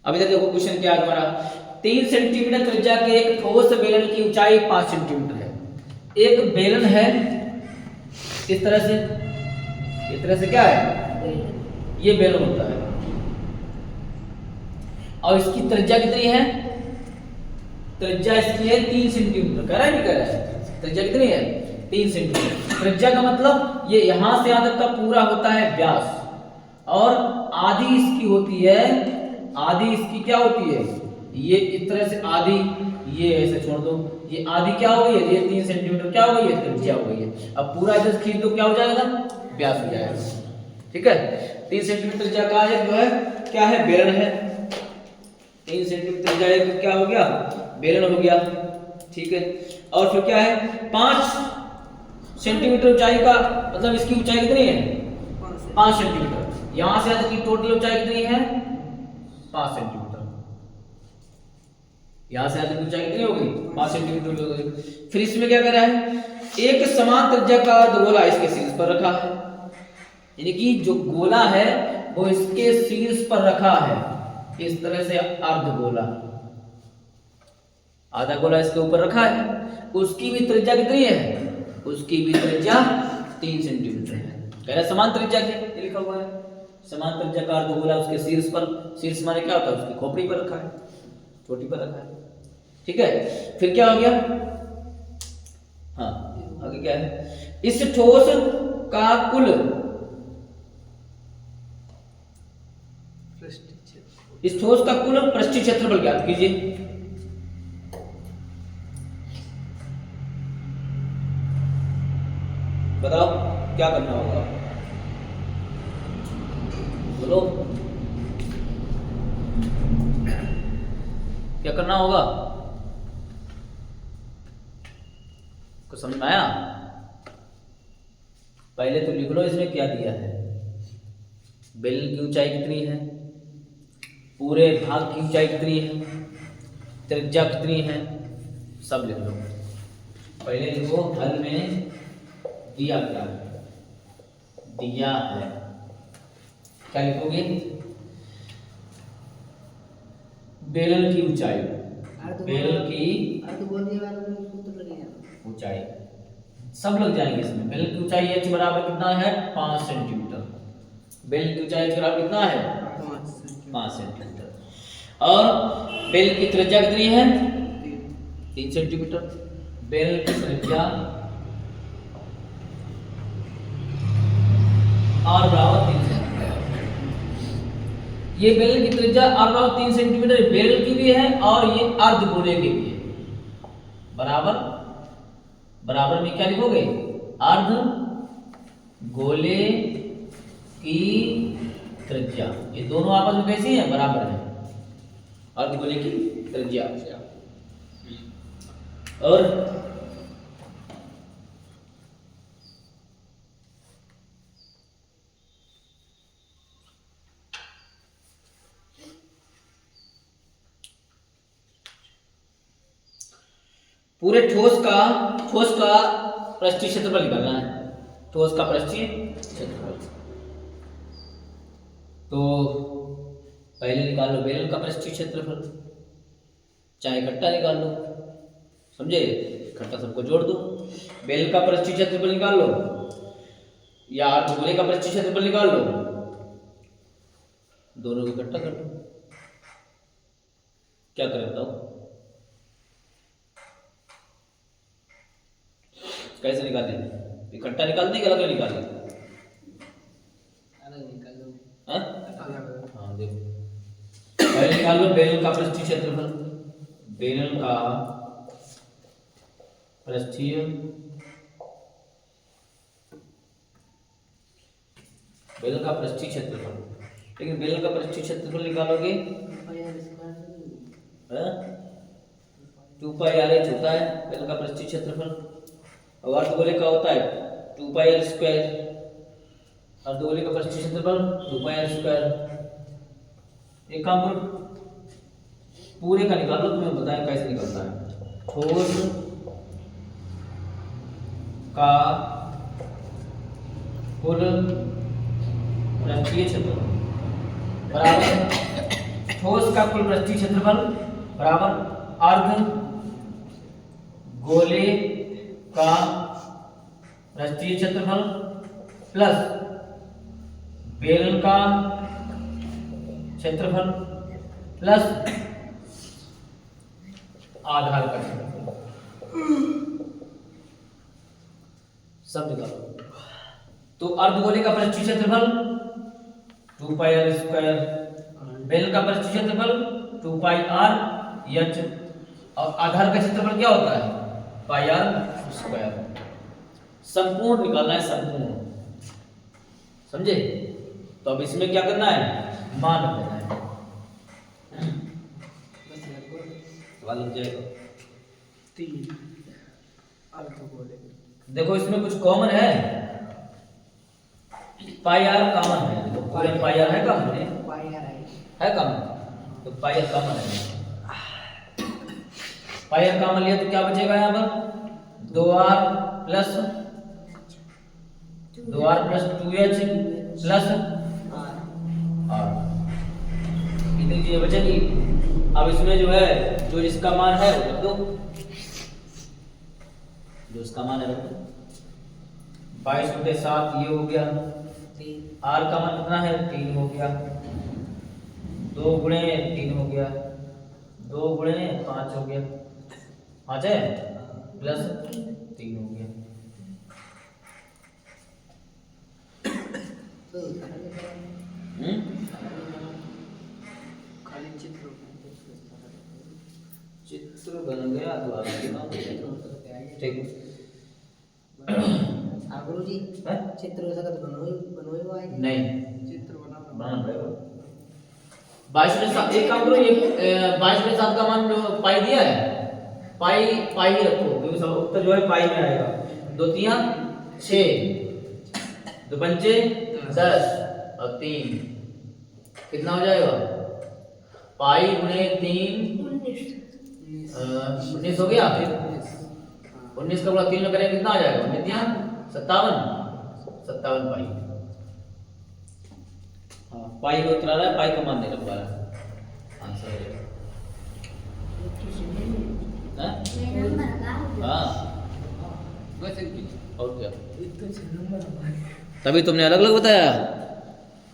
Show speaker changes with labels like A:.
A: अब इधर देखो क्वेश्चन क्या है हमारा, 3 सेंटीमीटर त्रिज्या के एक ठोस बेलन की ऊंचाई 5 सेंटीमीटर है। एक बेलन है इस तरह से, इस तरह से क्या है, ये बेलन होता है और इसकी त्रिज्या कितनी है, त्रिज्या इसकी है 3 सेंटीमीटर। कह रहा है, नहीं कह रहा है, त्रिज्या कितनी है 3 सेंटीमीटर। त्रिज्या का मतलब ये यहां से यहां तक का पूरा होता है व्यास, और आधी इसकी होती है, आधी इसकी क्या होती है, ये इस तरह से आधी, ये ऐसे छोड़ दो, ये आधी क्या हो गई है, ये 3 सेंटीमीटर क्या हो गई है, त्रिज्या हो गई है। अब पूरा इधर खींच दो क्या हो जाएगा, व्यास हो जाएगा। ठीक है, 3 सेंटीमीटर त्रिज्या का है जो है क्या है, बेलन है। 3 सेंटीमीटर त्रिज्या क्या हो गया, बेलन हो गया। ठीक है, और फिर क्या है, 5 सेंटीमीटर ऊंचाई का मतलब इसकी ऊंचाई कितनी है, 5 सेंटीमीटर। यहां से यहां तक की टोटल ऊंचाई कितनी है, 5 सेंटीमीटर। यहां से यहां तक ऊंचाई कितनी हो गई, 5 सेंटीमीटर हो गई। फिर इसमें क्या कर रहा है, एक समान त्रिज्या का अर्धगोला इसके शीर्ष पर रखा है, यानी कि जो गोला है वो इसके शीर्ष पर रखा है, इस तरह से अर्धगोला, आधा गोला इसके ऊपर रखा है। उसकी भी त्रिज्या कितनी है, उसकी भी त्रिज्या 3 सेंटीमीटर है। कह रहा समान त्रिज्या के लिखा हुआ है, समान त्रिज्या का अर्धगोला उसके शीर्ष पर, शीर्ष माने क्या होता है, उसकी खोपड़ी पर रखा है, चोटी पर रखा है। ठीक है, फिर क्या हो गया, हाँ आगे क्या है, इस ठोस का कुल, इस ठोस का कुल पृष्ठीय क्षेत्रफल ज्ञात कीजिए। बताओ क्या करना होगा, बोलो क्या करना होगा, कुछ समझ में आया? पहले तो लिख लो इसमें क्या दिया है, बेलन की ऊंचाई कितनी है, पूरे भाग की ऊंचाई कितनी है, त्रिज्या कितनी है, सब लिख लो। पहले लिखो हल में दिया क्या है, दिया है, क्या लिखोगे, बेलन की ऊंचाई, बेलन की ऊंचाई सब लग जाएंगे इसमें। बेलन की ऊंचाई h बराबर कितना है, 5 सेंटीमीटर। बेलन की ऊंचाई h बराबर कितना है, 5 सेंटीमीटर। और बेलन की त्रिज्या कितनी है, 3 सेंटीमीटर। बेलन की त्रिज्या r बराबर 3 सेंटीमीटर। ये बेलन की त्रिज्या r बराबर 3 सेंटीमीटर बेलन की भी है और ये अर्धगोले की भी है। बराबर, बराबर में क्या लिखोगे, अर्ध गोले की त्रिज्या, ये दोनों आपस में कैसी है, बराबर है, अर्धगोले की त्रिज्या। और पूरे ठोस का पृष्ठीय क्षेत्रफल निकालना है, ठोस का पृष्ठीय क्षेत्रफल। तो पहले निकाल लो बेलन का पृष्ठीय क्षेत्रफल, चाहे इकट्ठा निकाल लो, समझे, इकट्ठा सबको जोड़ दो। बेलन का पृष्ठीय क्षेत्रफल निकाल लो या अर्धगोले का पृष्ठीय क्षेत्रफल निकाल लो, दोनों को इकट्ठा कर लो। क्या करें बताओ, कैसे निकालें, इकट्ठा निकाल दें, अलग निकाल दें, अलग निकाल लो, हाँ देखो, पहले निकाल लो बेलन का पृष्ठीय क्षेत्रफल, बेलन का पृष्ठीय बेलन का पृष्ठीय क्षेत्रफल। लेकिन बेलन का पृष्ठीय क्षेत्रफल निकालोगे 2πr होता है बेलन का पृष्ठीय क्षेत्रफल, और अर्धगोले का होता है 2πr²। अर्धगोले का पृष्ठीय क्षेत्रफल 2πr²। एक काम करो, पूरे का निकालो, तुम्हें बताएं कैसे निकलता है। ठोस का कुल पृष्ठीय क्षेत्रफल बराबर ठोस का कुल पृष्ठीय क्षेत्रफल बराबर अर्ध गोले का पृष्ठीय क्षेत्रफल प्लस बेलन का क्षेत्रफल प्लस आधार का क्षेत्रफल, सब निकालो। तो अर्धगोले का पृष्ठीय क्षेत्रफल 2 पाई r स्क्वायर, बेलन का पृष्ठीय क्षेत्रफल 2 पाई r h, और आधार का क्षेत्रफल क्या होता है पाई r स्क्वायर। संपूर्ण निकालना है, संपूर्ण, समझे? तो अब इसमें क्या करना है, मान रखना है। सवाल लग जाएगा।
B: 3 अर्धगोले,
A: देखो इसमें कुछ कॉमन है, पाई आर कॉमन है, देखो पूरे पाई आर है कॉमन है कॉमन, तो पाई आर कॉमन है। पाई आर कॉमन लिया तो क्या बचेगा यहाँ पर 2r plus 2h plus r, इतनी चीजें बचेगी। अब इसमें जो है जो इसका मान है वो रख दो, जो इसका मान है रख दो। 22 बटे 7 ये हो गया, r का मान कितना है 3 हो गया, 2 गुणे 3 हो गया, 2 गुणे 5 हो गया, 5 है प्लस 3 हो गया।
B: खाली
A: चित्र बन गया तो आगे ठीक
B: गुरु जी चित्र हो सकता बनवाई
A: नहीं,
B: चित्र
A: बनाना पड़ेगा। 22 बटे 7 एक काम करो, ये 22 बटे 7 का मान जो पाई दिया है, पाई पाई ही रखो क्योंकि सब उत्तर जो है पाई में आएगा। 2 3 6, 2 पंचे 10 और 3 कितना हो जाएगा पाई गुणे 3 19 हो गया। 19 का गुणा 3 में करें कितना आ जाएगा 57 पाई। हाँ पाई को उतरा रहा है, पाई का मान नहीं लग पा रहा है, आंसर है। हाँ और क्या, तभी तुमने अलग अलग बताया।